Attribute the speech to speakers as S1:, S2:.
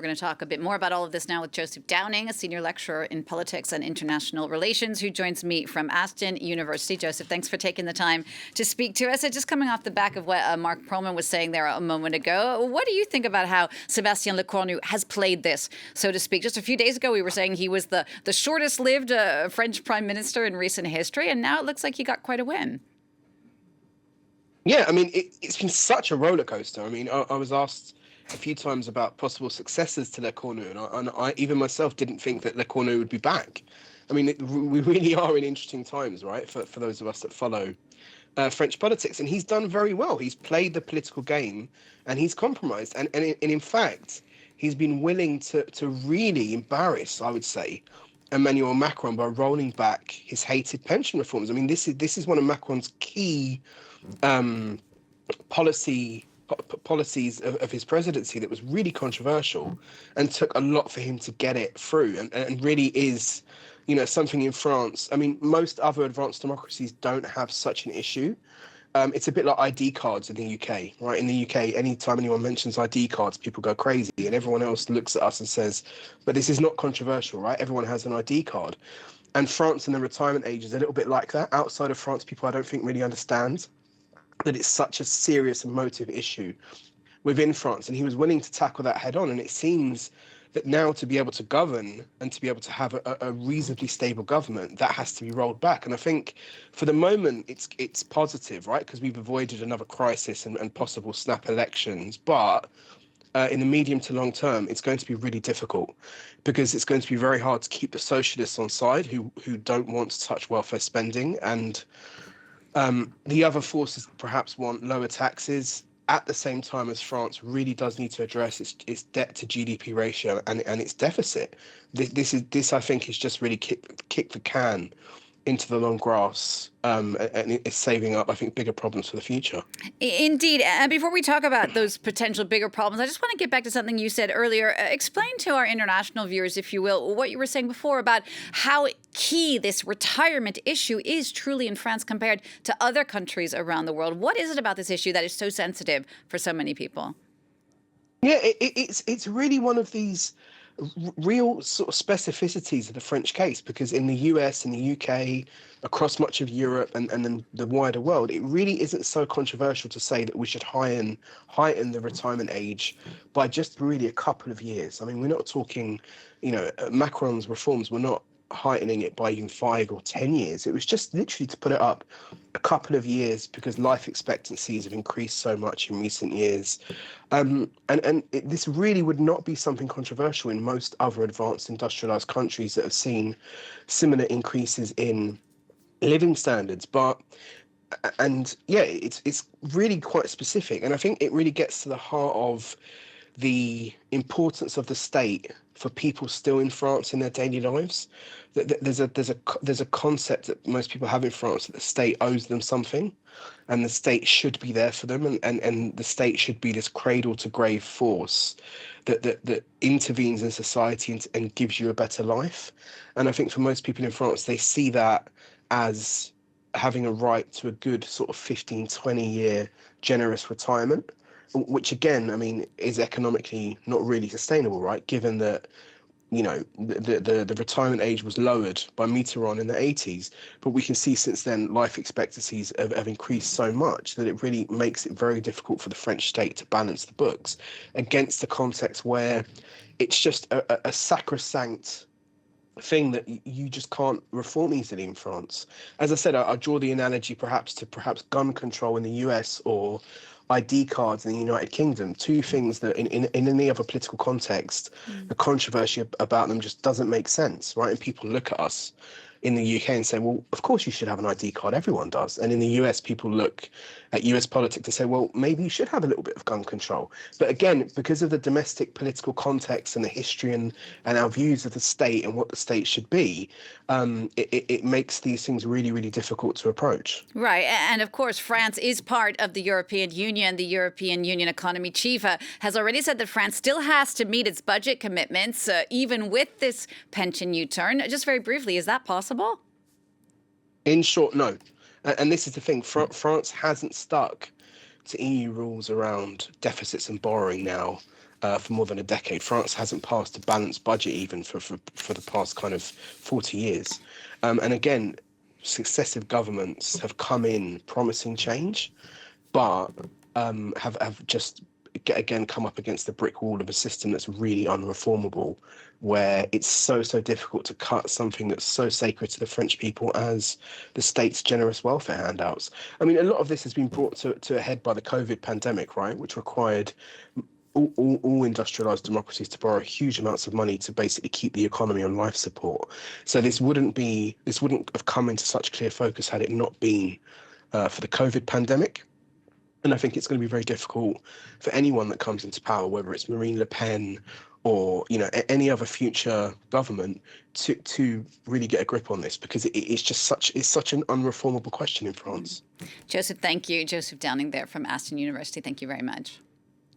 S1: We're going to talk a bit more about all of this now with Joseph Downing, a senior lecturer in politics and international relations, who joins me from Aston University. Joseph, thanks for taking the time to speak to us. Just coming off the back of what Mark Perlman was saying there a moment ago, what do you think about how Sébastien Lecornu has played this, so to speak? Just a few days ago, we were saying he was the shortest-lived French prime minister in recent history, and now it looks like he got quite a win.
S2: Yeah, I mean, it's been such a roller coaster. I mean, I was asked a few times about possible successors to Lecornu, and I even myself didn't think that Lecornu would be back. I mean, we really are in interesting times, right, for those of us that follow French politics. And he's done very well. He's played the political game, and he's compromised. And in fact, he's been willing to really embarrass, I would say, Emmanuel Macron by rolling back his hated pension reforms. I mean, this is one of Macron's key policies of his presidency that was really controversial and took a lot for him to get it through, and really is, something in France. I mean, most other advanced democracies don't have such an issue. It's a bit like ID cards in the UK, right? In the UK, anytime anyone mentions ID cards, people go crazy, and everyone else looks at us and says, but this is not controversial, right? Everyone has an ID card. And France and the retirement age is a little bit like that. Outside of France, people, I don't think, really understand that it's such a serious emotive issue within France. And he was willing to tackle that head on. And it seems that now, to be able to govern and to be able to have a reasonably stable government, that has to be rolled back. And I think for the moment, it's positive, right? Because we've avoided another crisis and possible snap elections. But in the medium to long term, it's going to be really difficult, because it's going to be very hard to keep the socialists on side who don't want to touch welfare spending, and the other forces perhaps want lower taxes at the same time as France really does need to address its debt to GDP ratio and its deficit. This I think is just really kick the can into the long grass, and it's saving up, I think, bigger problems for the future.
S1: Indeed. And before we talk about those potential bigger problems, I just want to get back to something you said earlier. Explain to our international viewers, if you will, what you were saying before about how key this retirement issue is truly in France compared to other countries around the world. What is it about this issue that is so sensitive for so many people?
S2: Yeah, it's really one of these real sort of specificities of the French case, because in the US and the UK, across much of Europe and then the wider world, it really isn't so controversial to say that we should heighten the retirement age by just really a couple of years. I mean, we're not talking, Macron's reforms were not heightening it by even 5 or 10 years. It was just literally to put it up a couple of years because life expectancies have increased so much in recent years. This really would not be something controversial in most other advanced industrialized countries that have seen similar increases in living standards. It's really quite specific. And I think it really gets to the heart of the importance of the state for people still in France in their daily lives. There's a concept that most people have in France that the state owes them something, and the state should be there for them, and the state should be this cradle to grave force that intervenes in society and gives you a better life. And I think for most people in France, they see that as having a right to a good sort of 15-20 year generous retirement, which again, I mean, is economically not really sustainable, right? Given that, the retirement age was lowered by Mitterrand in the 80s, but we can see since then life expectancies have increased so much that it really makes it very difficult for the French state to balance the books against the context where it's just a sacrosanct thing that you just can't reform easily in France. As I said, I draw the analogy perhaps to gun control in the US or ID cards in the United Kingdom, two things that in any other political context, the controversy about them just doesn't make sense, right? And people look at us in the UK and say, well, of course you should have an ID card. Everyone does. And in the US, people look at US politics and say, well, maybe you should have a little bit of gun control. But again, because of the domestic political context and the history and our views of the state and what the state should be, it makes these things really, really difficult to approach.
S1: Right. And of course, France is part of the European Union. The European Union economy chief has already said that France still has to meet its budget commitments, even with this pension U-turn. Just very briefly, is that possible?
S2: In short, no. And this is the thing. France hasn't stuck to EU rules around deficits and borrowing now for more than a decade. France hasn't passed a balanced budget even for the past kind of 40 years. And again, successive governments have come in promising change, but have just again come up against the brick wall of a system that's really unreformable, where it's so difficult to cut something that's so sacred to the French people as the state's generous welfare handouts. I mean, a lot of this has been brought to a head by the COVID pandemic, right, which required all industrialized democracies to borrow huge amounts of money to basically keep the economy on life support. So this wouldn't have come into such clear focus had it not been for the COVID pandemic. And I think it's going to be very difficult for anyone that comes into power, whether it's Marine Le Pen or any other future government, to really get a grip on this, because it's such an unreformable question in France.
S1: Joseph, thank you. Joseph Downing there from Aston University. Thank you very much.